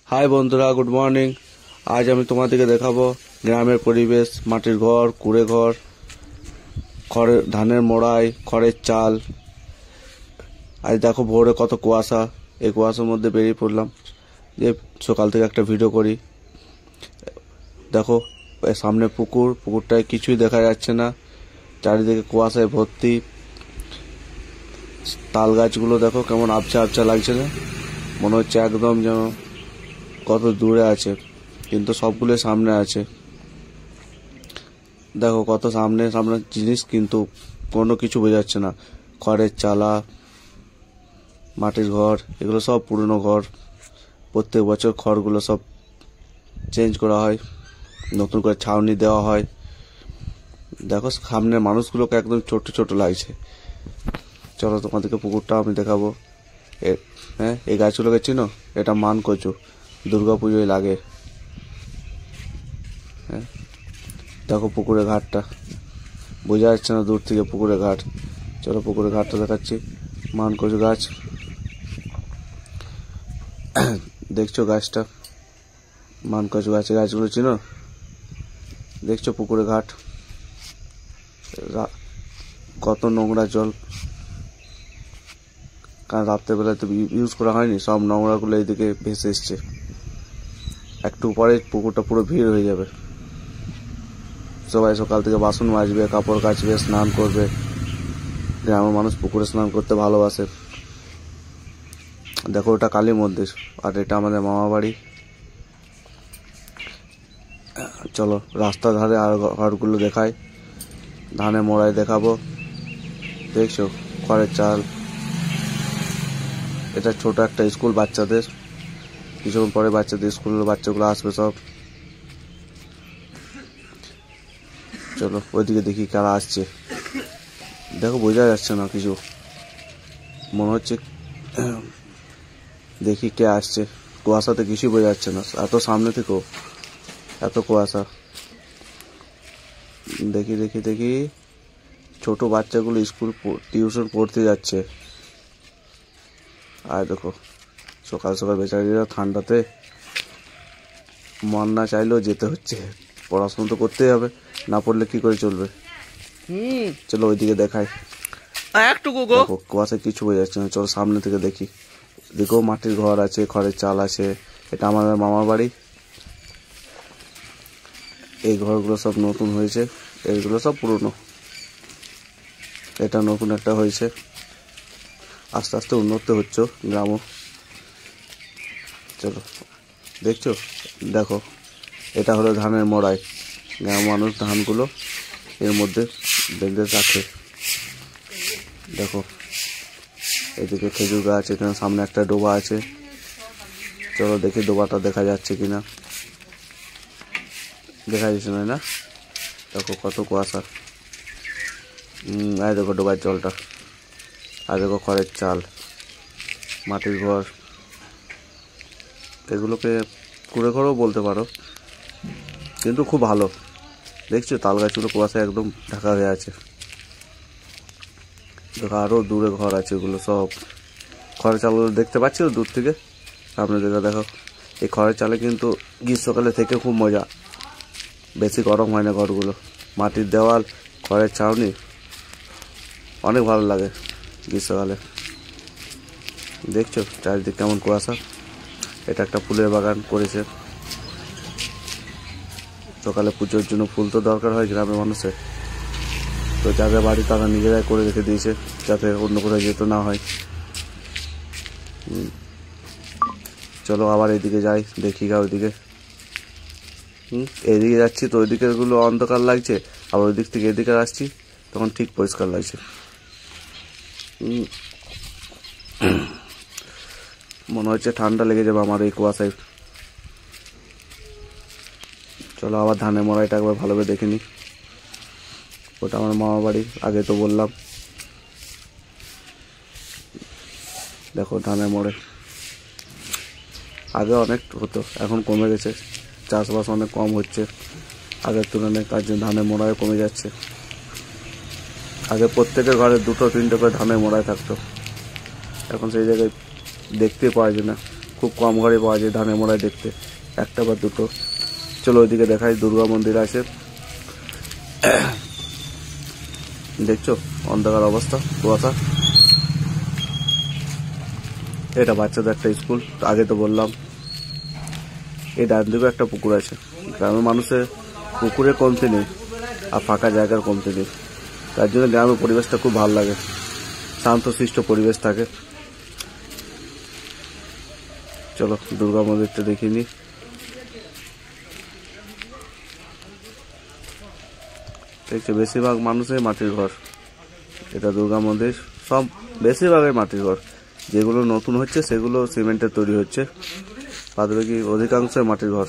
High বন্ধুরা, good morning. আজ আমি তোমাদেরকে দেখাবো গ্রামের পরিবেশ, মাটির ঘর, কুড়ে ঘর, খড়ের ধানের মোড়াই, খড়ের চাল। আজ দেখো ভোরে কত কুয়াশা, এই কুয়াশার মধ্যে বেরিয়ে পড়লাম যে সকাল থেকে একটা ভিডিও করি। দেখো সামনে পুকুরটায় কিছুই দেখা যাচ্ছে না, চারিদিকে কুয়াশায় ভর্তি। তাল গাছগুলো দেখো কেমন আবছা আবছা লাগছে না, মনে হচ্ছে একদম যেন কত দূরে আছে, কিন্তু সবগুলো সামনে আছে। দেখো কত সামনে সামনে জিনিস, কিন্তু কোনো কিছু বোঝাচ্ছে না। খড়ের চালা, মাটির ঘর, এগুলো সব পুরনো ঘর। প্রত্যেক বছর খড়গুলো সব চেঞ্জ করা হয়, নতুন করে ছাউনি দেওয়া হয়। দেখো সামনে মানুষগুলোকে একদম ছোট ছোট লাগছে। চলো তোমাদেরকে পুকুরটা আমি দেখাবো। হ্যাঁ, এই গাছগুলোকে চিনো? এটা মান কচু, দুর্গা পুজোয় লাগে। হ্যাঁ, দেখো পুকুরের ঘাটটা, বোঝা যাচ্ছে না দূর থেকে পুকুরের ঘাট। চলো পুকুরের ঘাটটা দেখাচ্ছি। মান কচু গাছ, দেখছো গাছটা? মান কচু গাছের গাছগুলো চিনো? দেখছো পুকুরের ঘাট, কত নোংরা জল, কারণ রাত্রেবেলা তো ইউজ করা হয়নি, সব নোংরাগুলো এইদিকে ভেসে এসছে। একটু পরে পুকুরটা পুরো ভিড় হয়ে যাবে। সবাই সকাল থেকে বাসন মাজবে, কাপড় কাচবে, স্নান করবে। গ্রামের মানুষ পুকুরে স্নান করতে ভালোবাসে। দেখো ওটা কালী মন্দির, আর এটা আমাদের মামা বাড়ি। চলো রাস্তার ধারে আর ঘরগুলো দেখাই, ধানে মোড়াই দেখাবো। দেখছো খড়ের চাল, এটা ছোট একটা স্কুল বাচ্চাদের। কিছুক্ষণ পরে স্কুলের বাচ্চাগুলো আসবে সব। চলো ওইদিকে দেখি কারা আসছে। দেখো বোঝা যাচ্ছে না কিছু, মনে হচ্ছে দেখি কে আসছে। কুয়াশাতে কিছুই বোঝা যাচ্ছে না, এত সামনে থেকেও এত কুয়াশা। দেখি দেখি দেখি ছোট বাচ্চাগুলো স্কুল টিউশন পড়তে যাচ্ছে। আর দেখো সকাল সকাল বেচারিরা ঠান্ডাতে মন না চাইলেও যেতে হচ্ছে, পড়াশোনা তো করতেই হবে, না পড়লে কি করে চলবে। চলো ওইদিকে দেখাই। দেখো কুয়াশা কিছু বোঝা যাচ্ছে না, চলো সামনে থেকে দেখি। দেখো মাটির ঘর আছে, খড়ের চাল আছে। এটা আমাদের মামার বাড়ি। এই ঘরগুলো সব নতুন হয়েছে, এইগুলো সব পুরনো। এটা নতুন একটা হয়েছে, আস্তে আস্তে উন্নত হচ্ছে গ্রামও। চলো দেখছো, দেখো এটা হলো ধানের মোড়াই। গ্রামের মানুষ ধানগুলো এর মধ্যে বেঁধে রাখে। দেখো এদিকে খেজুর গাছ, এখানে সামনে একটা ডোবা আছে। চলো দেখি ডোবাটা দেখা যাচ্ছে কিনা। দেখা যাচ্ছে না? দেখো কত কুয়াশা। আর দেখো ডোবার জলটা, আর দেখো খড়ের চাল, মাটির ঘর। এগুলোকে কুড়ে ঘরও বলতে পারো, কিন্তু খুব ভালো। দেখছো তাল গাছগুলো কুয়াশায় একদম ঢাকা হয়ে আছে। দেখো আরও দূরে ঘর আছে, এগুলো সব খড়ের চালগুলো দেখতে পাচ্ছি তো দূর থেকে। সামনে দেখো, দেখো এই খড়ের চালে কিন্তু গ্রীষ্মকালে থেকে খুব মজা, বেশি গরম হয় না ঘরগুলো। মাটির দেওয়াল, খড়ের ছাউনি, অনেক ভালো লাগে গ্রীষ্মকালে। দেখছো চারিদিকে কেমন কুয়াশা। এটা একটা ফুলের বাগান করেছে। সকালে পুজোর জন্য ফুল তো দরকার হয় গ্রামের মানুষের, তো যাদের বাড়ি তারা নিজেরাই করে রেখে দিয়েছে, যাতে অন্য কোথাও যেতে না হয়। চলো আবার এদিকে যাই, দেখি গা ওইদিকে। এদিকে যাচ্ছি তো ওইদিকের গুলো অন্ধকার লাগছে, আবার ওই দিক থেকে এদিকে আসছি তখন ঠিক পরিষ্কার লাগছে। মনে হচ্ছে ঠান্ডা লেগে যাবে আমার এই কুয়াশায়। চলো আবার ধানের মোড়াইটা একবার ভালোভাবে দেখে নি। ওটা আমার মামা বাড়ি, আগে তো বললাম। দেখো ধানের মোড়ে আগে অনেক হতো, এখন কমে গেছে, চাষবাস অনেক কম হচ্ছে আগের তুলনায়, তার জন্য ধানের মোড়াই কমে যাচ্ছে। আগে প্রত্যেকের ঘরে 2-3টে করে ধানের মোড়াই থাকতো, এখন সেই জায়গায় দেখতে পাওয়া যায় না। খুব কম ঘরে পাওয়া যায় ধানের মোড়ায় দেখতে, একটা বা দুটো। চলো ওইদিকে দেখাই, দুর্গা মন্দির আছে, দেখছো অন্ধকার অবস্থা, কুয়াশা। এটা বাচ্চাদের একটা স্কুল, আগে তো বললাম। এই ডান দিকেও একটা পুকুর আছে। গ্রামের মানুষের পুকুরে কমতি নেই আর ফাঁকা জায়গার কমতি নেই, তার জন্য গ্রামের পরিবেশটা খুব ভালো লাগে, শান্তশিষ্ট পরিবেশ থাকে। চলো দুর্গা মন্দিরটা দেখিয়ে নি। দেখছো বেশিরভাগ মানুষের মাটির ঘর, এটা দুর্গা মন্দির, সব বেশিরভাগই মাটির ঘর। যেগুলো নতুন হচ্ছে সেগুলো সিমেন্টের তৈরি হচ্ছে, বাদ বাকি অধিকাংশ মাটির ঘর।